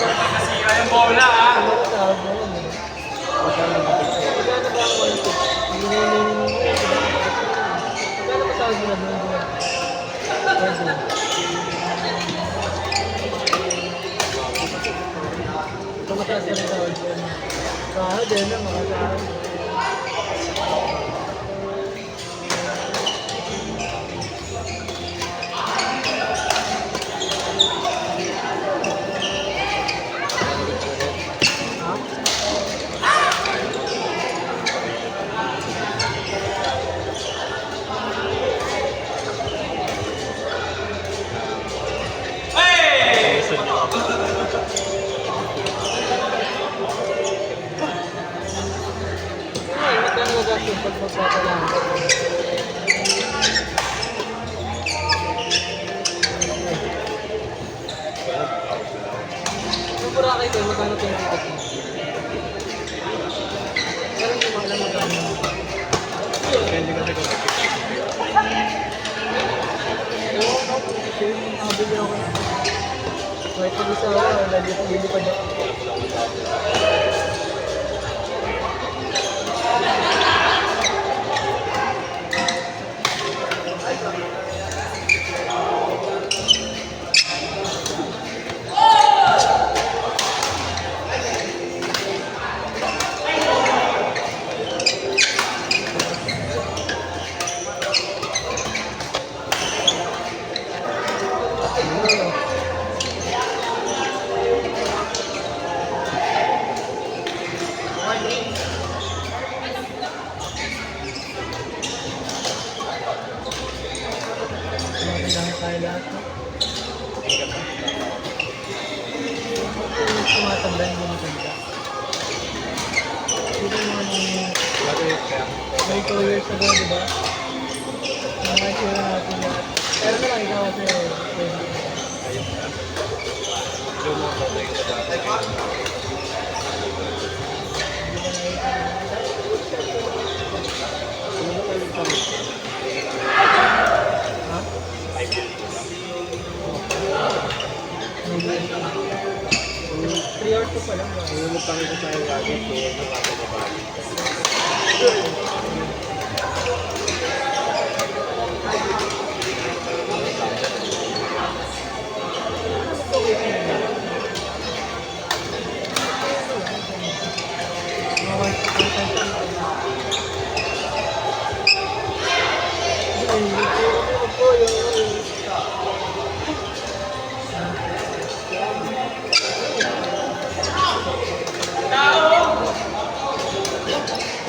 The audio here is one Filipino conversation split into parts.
Nakasira yung bola ah. Mataas na rin tawag yun. Kaya din na makasaan. Pag magpapalangan. Yung Boracay ko, magkano ito yung ticket mo? Pero hindi mo alam magkano. Depende kasi kung Nakabili ako. Kahit pag-isa ako, lilipad ako. Tayo lahat. Tumatanda yung mga ganda. Dito naman yung may 2 years ago, di ba? Mga sira natin lahat. Pero naman ikaw kasi pwede. Three hours pa lang ba? Nulog kami ko sa lagi ko nakakababali.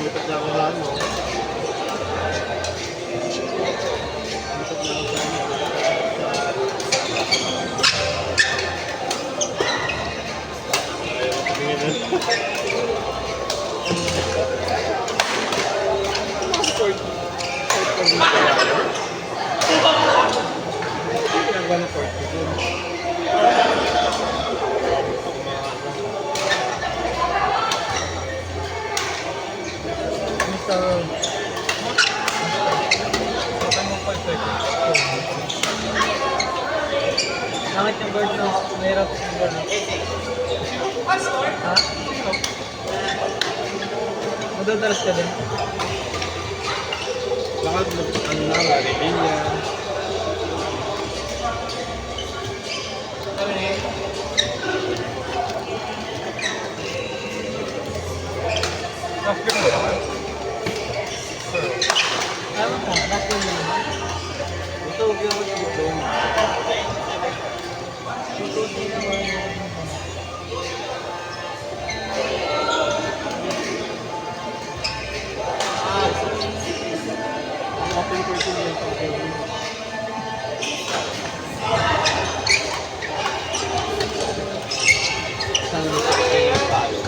Lipat na ako lang mo. Lipat na ako sa inyo. Ayaw ko tingin na. Sport pa rin kaya. Ginagawa na sport ko dun. Bakit yung bird na mahirap yung bird na? Ha? Madadalas ka din? Bakit ano na, maribin yan. Tama ka, bakit yun naman? Ito, huwag yung dito. Tutusin naman. Open person yung pag-gawin. Saan mo sa yung palo?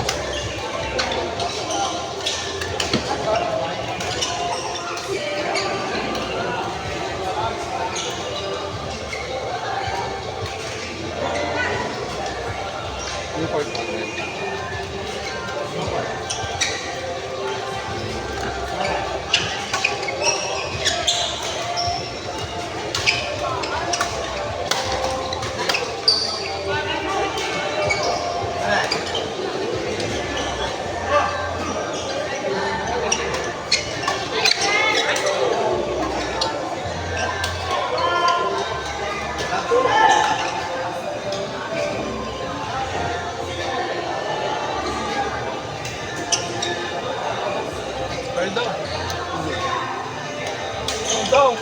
daw. Go!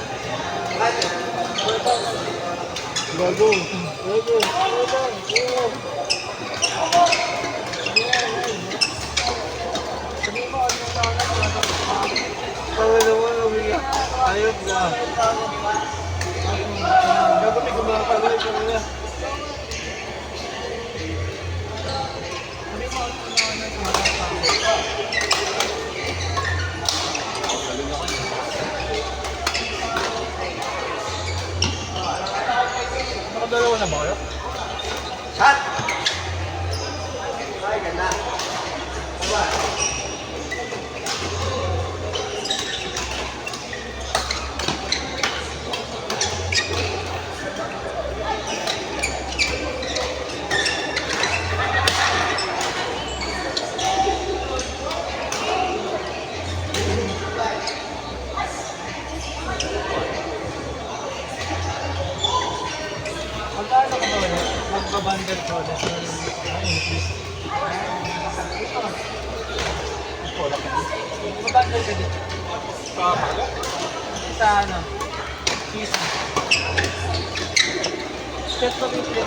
Gago. Tawag naman, umiyak. Ayop na. Gago, may kumakaway ka na. Nakadalawa na ba kayo? Magkano ka ba ulit? Magpa-bundle ko ulit. Mag-bundle ka din. Sa ano? Season. Set pa rin sila.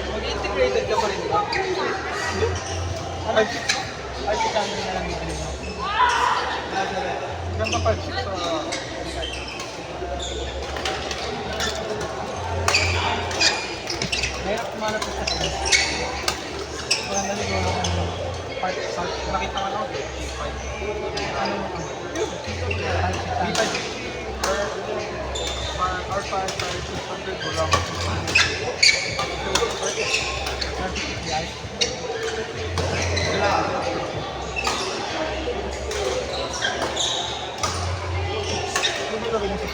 Mag-integrated ka pa rin, di ba? Ay, si Sandra na lang yung ano. Ganda pa chip sa... Mahirap kumanap sa akin. Wala naligaw ako ng part sa nakita ko lang. Ano mo ka? B5 R5 600 ko lang. Hindi ba yung 50?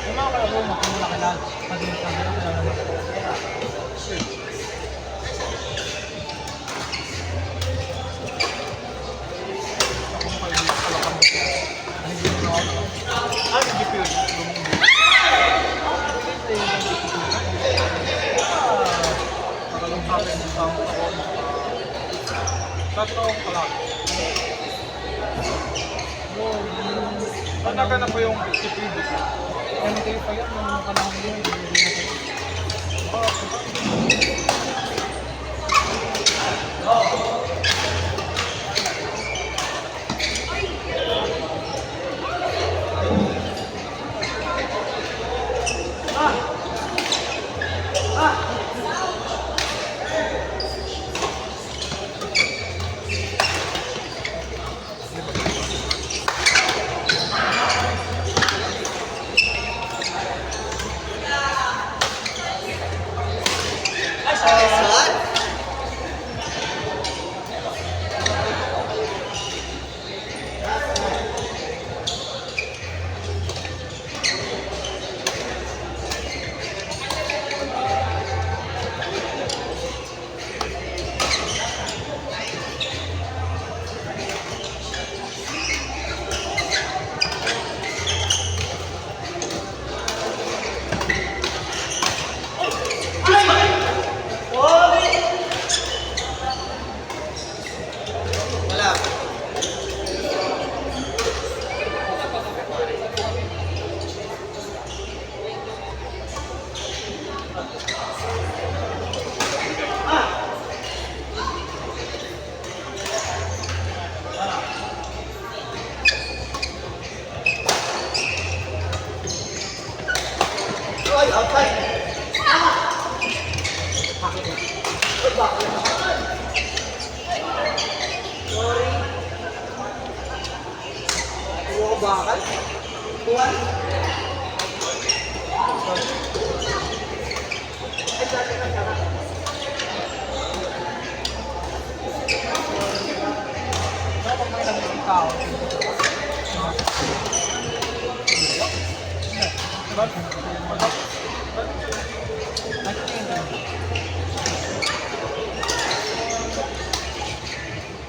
Yung mga kalabo mo, kung wala kailangan, pag yung sabi na kailangan. Hindi ko yun. Tagalong sa akin yung tao ako. Tatlong kalak. Ano na po yung CPU dito? Ano kayo pa yun, nung panahon yun,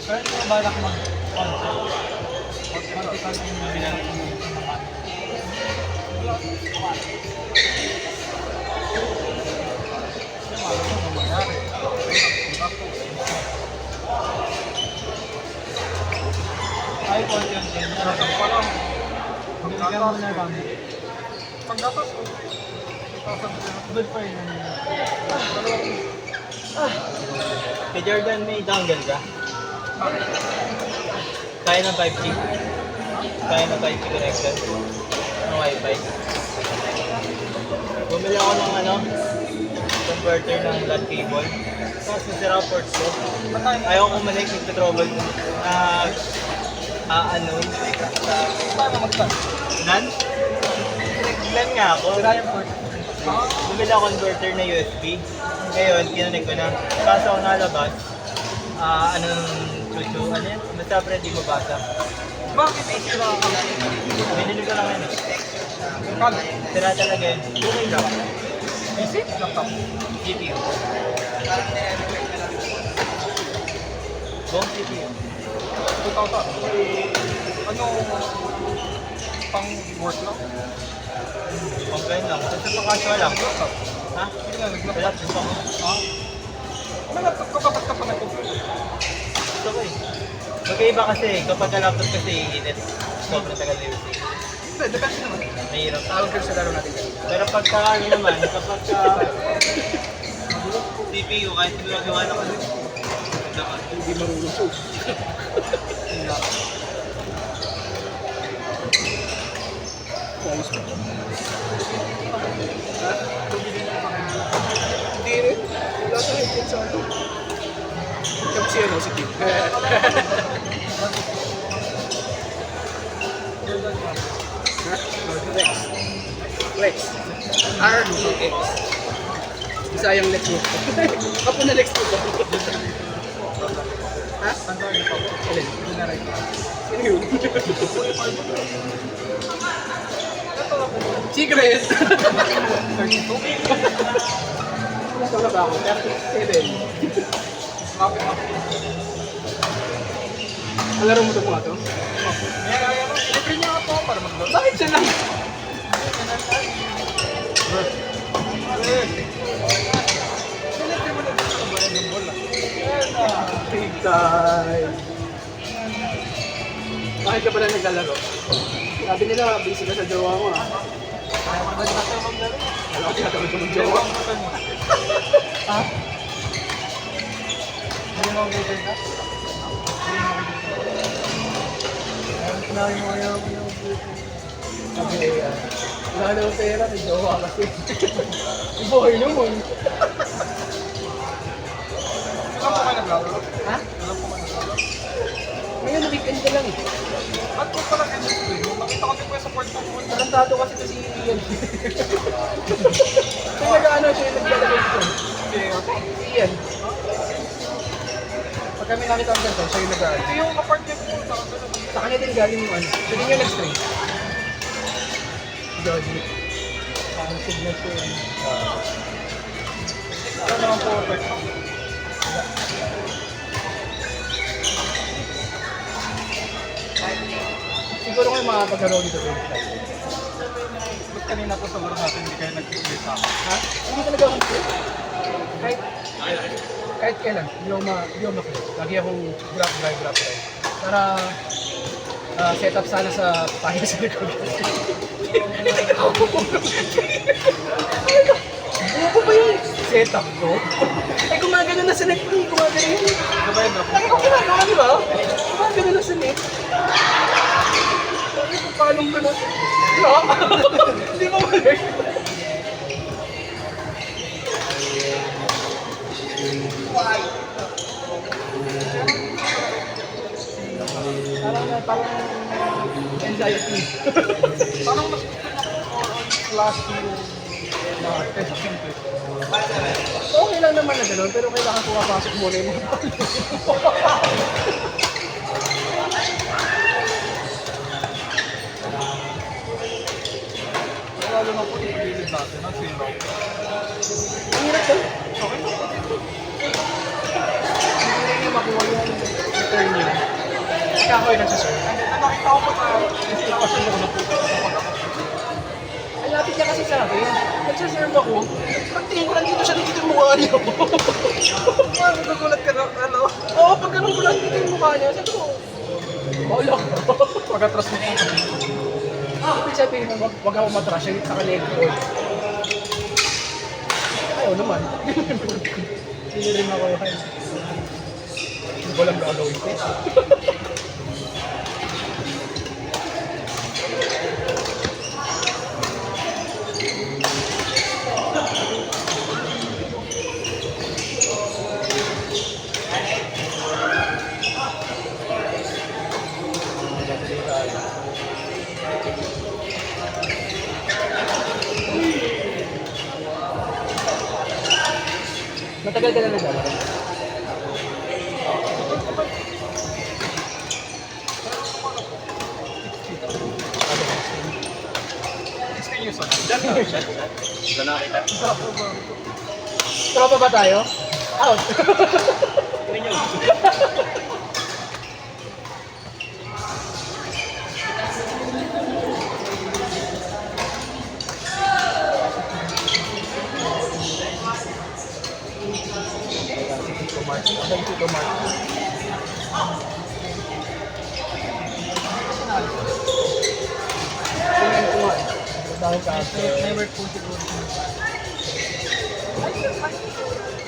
Pero hindi mo balak mag-contikan yung ay, konti yung ganyan. Nasaan pa lang. Binigyan mo na lang. Pagdatas, 2,000 Good pa yun. Kay Jordan, may dongle ka? Kaya ng 5G? Kaya ng 5G connection? Ng Wi-Fi? Bumili ako ng converter ng LAN cable. Tapos nasira ang ports ko. Ayaw ko kumalik, nagpa-trouble. Paano mag-start? LAN? LAN nga ako. Sira yung port. Bumili ako converter na USB. Ngayon, kinanig ko na. Kaso ako nalabas, chuchu, yan? Basta pre, di mabasa. Bakit may sira ka? Binili ko lang yun. Kala, Sira talaga yun. okay lang. PC? Laptop? GPU. Buong GPU. 2,000. Ano, pang work lang? Okay lang. Kasi pakasya lang. Ha? Hindi nga, nag-laptop. Wala, gusto ko. May laptop ka ba? Ba't ka pa nag-computer? Gusto ko eh. Magkaiba kasi, kapag ka laptop kasi iinit. Sobrang tagal na yung Hindi, depende naman. mahirap. Tawag ka sa laro natin ganun. Pero pagka naman, kapag CPU, kahit ginagawa na kasi. Hindi marunong. Hindi rin. Wala sa headset sa ano. Tapos yan, si Kim. Lex. R-X. Isa yung Lex mo. Apo na Lex mo ba? Ha? Alin? Sino yun? Secret! 32? Ito na ba ako? 37. Kapit ako. Alaro mo ito po nga ito? Libre niya ako para mag-load. Bakit siya lang? Big time! Bakit ka pala naglalaro? Sabi nila, busy ka sa jowa mo ah. Alam ko tinatamad ko ng jowa. Ha? Hindi mo okay ka? Sinabi mo ayaw ko yung sabi wala na yung pera, may jowa kasi. Iboy naman. Alam ko kayo naglalaro? Ha? Alam ko kayo naglalaro? Ngayon, weekend ka lang eh. Ba't ko pala ganyan ko? Nakita ko din ko yung support mo po. Tarantado kasi ito si Ian. Siya nag-ano, siya yung naglalagay dito. Si Ian. Pag kami nakita ang ganito, siya yung nag-ano. Ito yung apartment mo. Saka ganun. Sa kanya din galing yung ano. Siya din yung nag-string. Galing. Ang signature yun. Ano naman po effect? Siguro kayo makapagkaroon dito din. Ba't kanina po sa laro natin hindi kayo nag-play sa akin? Ha? Hindi talaga akong play. Kahit kailan, hindi ako makulit. Lagi akong grab drive. Para set up sana sa payo sa likod. Ano ba yung set up ko? Ay, gumagano na sa net. Gumagano yun. Ano ba yun, bro? Lagi kong ginagawa, di ba? Gumagano na sa net. Lagi kong palong gano'n. No? Hindi mo mali. Giant Team. Parang mas gusto ko last year na test simple. Okay lang naman na gano'n, pero kailangan ko kapasok muna yung mga Lalo na po yung gilid natin, ang zero. Ang hirap doon. Hindi rin yung makuha yung return niya. Kaya ako yung nagsaserve. Nakita ko po na installation ko na po. Ang lapit niya kasi sa akin. Nagsaserve ako. Pagtingin ko nandito siya, dito yung mukha niya. Magugulat ka na, ano? Oo, pag ganun ko lang dito yung mukha niya. Sabi ko, bahala ka. Pag-atras mo po. Ibig sabihin mo, wag ako matras, yung nakaleg ko. Ayaw naman. Hindi rin ako yung Hindi ko lang gagawin ko. Matagal ka na naglalaro. Tropa ba tayo? Out! Dahil ka Never po siguro.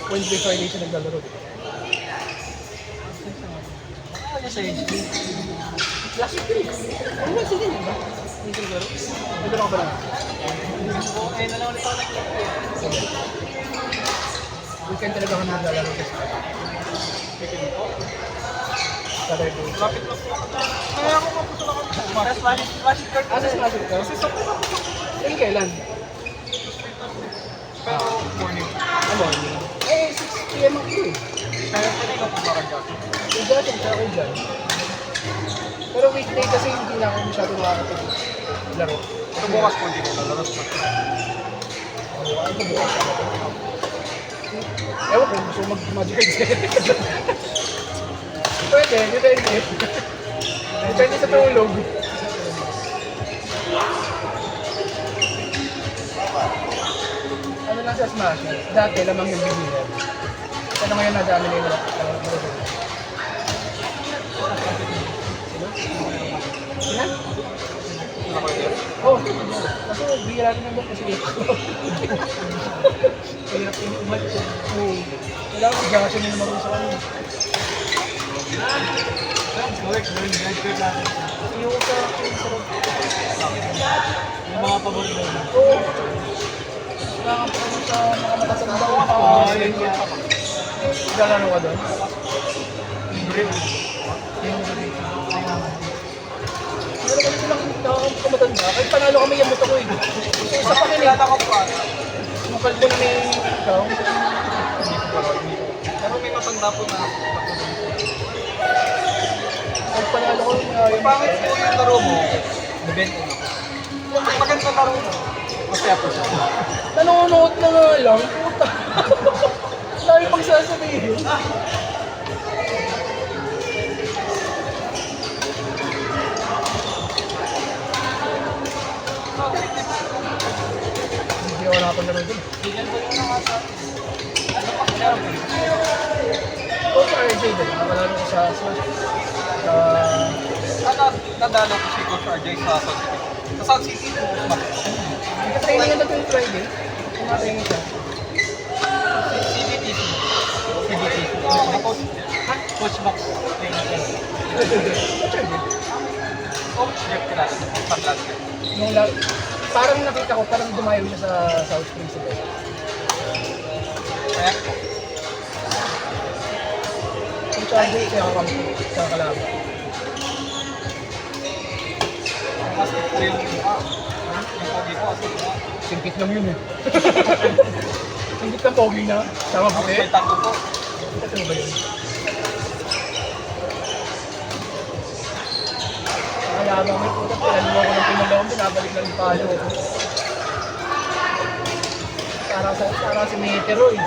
Wednesday, Friday siya naglalaro. Ano sa HD? Last week. Ano ba sila ba? Hindi ko laro. Naglalaro ka ba lang? Okay na lang ulit ako nag-play. Weekend talaga ako naglalaro kasi. Weekend po. Saturday. Lapit lang po. Kaya ako mapuso lang ako. Mas flashing card. Ah, sa Smash ka? Kasi sa po ako. Eh, kailan? Pero morning. Ah, morning. Eh, 6 p.m. ako eh. Kaya pwede ka po baka dyan. Kay John, tsaka kay John. Pero weekday kasi hindi na ako masyado nakakapag-laro. Pero bukas po hindi ko lalaro sa Ano ba bukas ako? Ewan ko, gusto ko mag-magic cards. Pwede, depende. Depende sa tulog. Ano lang sa Smash? Dati lamang yung beginner. Pero ngayon nadami na yung Sina? Oo. Kasi bihira rin naman kasi Hirap yung umat ko. Oo. Kailangan ko siya kasi nila marunong sa kanya. Correct, learn natin. Yung sa Yung mga paborito na. Oo. Kailangan ko sa mga matatanda ko. Yun nga. Galano ka doon? Pero kasi lang nakamatanda. Kahit panalo kami yung moto ko eh. Isa pa kinig. Kilala ko pa. Mukal ko na may ikaw. Pero may matanda po na. Kahit panalo ko yung Yung pangit po yung laro mo, nabenta na. Pag maganda laro mo, masaya po siya. nanonood na nga lang. Puta. Dami pang sasabihin. Hindi ako nakapaglaro dun. Coach RJ din. Nakalaro ko sa Nadalo ko si Coach RJ sa South City. Sa South City, mas training na tuwing Friday. Tumatraining siya. CBTC. CBTC. Coach Max. Coach Jeff kilala sa Glasgow. Nung parang nakita ko, parang dumayo siya sa South Springs. Kaya Coach RJ, siya kami sa kalaban. Astig ko yung mukha. Yung pogi ko, astig ko. Singkit lang yun eh. Singkit ng pogi na. Sama Tapos puti. may tato ko. Ito ba yun? Kaya ba may puto, pinalo ako ng pinalawang, binabalik lang yung palo. Para si Metero eh.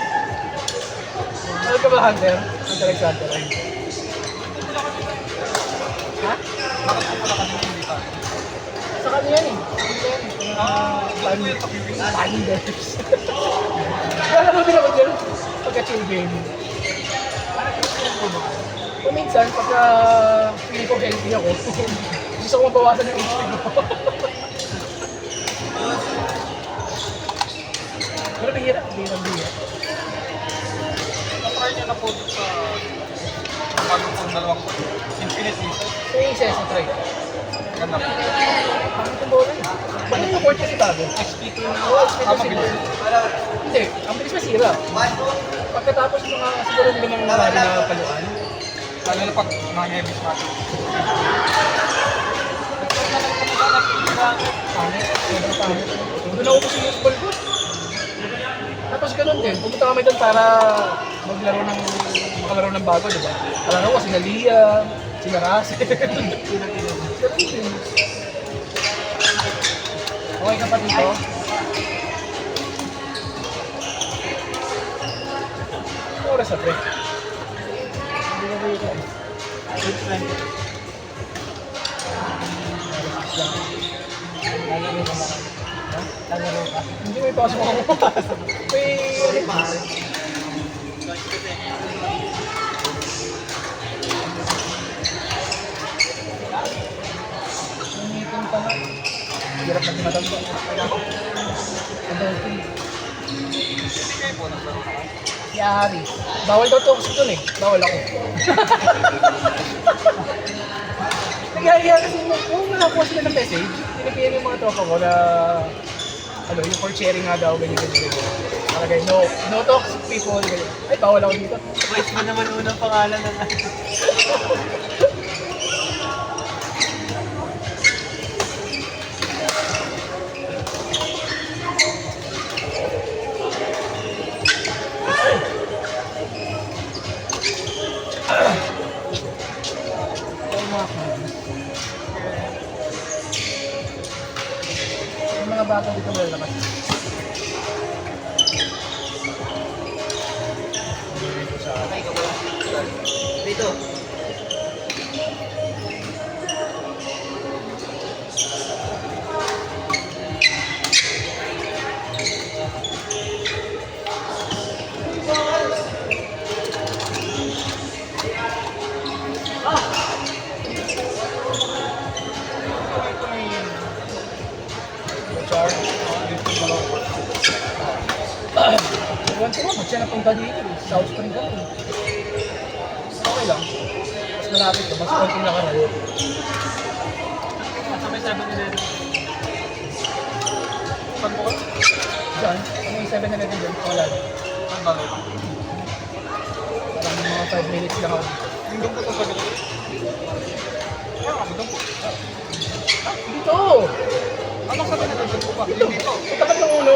Ano ka ba, Hunter? Hunter x Hunter. Ha? Bakit ko pala kanina hindi ka? Sa kanya yan eh. Timing devs. Wala mo din ako dyan. Pagka-chill game. Kung minsan, pagka feeling ko healthy ako, gusto ko mabawasan ng HP ko. Pero bihira. Na-try niyo na po sa bagong pong dalawang Infinite Season. So yung isa sa try. Ganda po. Pangit yung bola eh. Bakit support kasi bago? XP2 na. Oo, expect Ah, kasi mabilis. Hindi, ang bilis masira. Pagkatapos ng mga siguro limang marami na paluan, Lalo na pag mga heavy natin. pangit, sobrang pangit. Doon ako kasi yung ball ko. Tapos ganun din, pumunta kami doon para makalaro ng bago, di ba? Kalaro ko, sina Lia, sina Russell. Ganun din. Okay ka pa dito? Ano oras na, pre? Hindi na ba ito? Hindi may pasok ako. May Nangitong pa nga. Hirap na tinatanda. Hindi kayo po naglaro na. Si Ari. Bawal daw toxic dun eh. Bawal ako. Naghihiya kasi kung nakakuha sila ng message, pinapiyan yung mga tropa ko na yung for sharing nga daw, ganyan. Paragay, no toxic people, ganyan. Ay, bawal ako dito. Voice mo naman unang pangalan na Yung mga bata dito malalabas. Dito. Char. Ewan ko ba, ba't siya napunta dito? South Spring ka. Okay lang. Mas malapit ka, mas konting nakaraan. Sa may 7-Eleven. Saan po ka? Diyan. Ano yung 7-Eleven dyan? Wala. Ang bagay. Parang mga 5 minutes lang ako. Yung doon po sa 7-Eleven. Ah, doon po. Dito! Anong 7-Eleven po ba? Dito! Dito. Sa tapat ng ulo.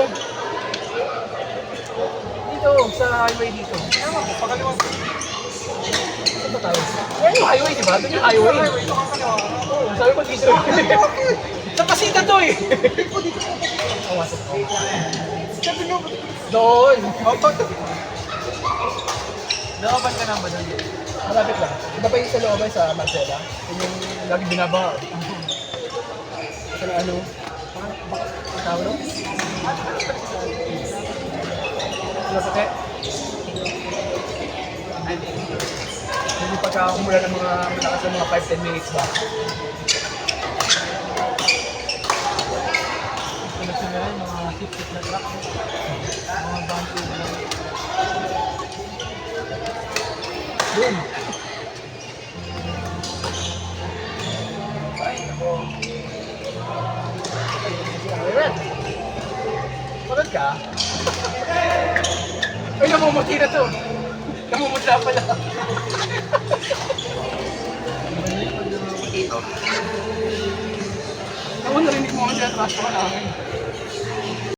Dito, sa highway dito. Tama po, pagkaliwa po. Saan ba tayo? Ayan yung highway, di ba? Doon yung highway. Highway, ito ang kaliwa. Oo, sabi ko dito. Sa pasita to eh. Awasok ko. Sabi nyo, Doon. Nakapan ka na ba doon? Malapit lang. Iba pa yung sa looban sa Marcela. Yun yung lagi binabaha. Ito na ano? Ang tawag no? Ano puti? Hindi pagkakumula ng mga malakas ng mga 5-10 minutes ba? Ano sila rin, mga sip-sip na truck. Mga bounty na lang. Doon. Alright. Pagod ka? Ay, namumuti na to. Namumutla pala. trash ko namin.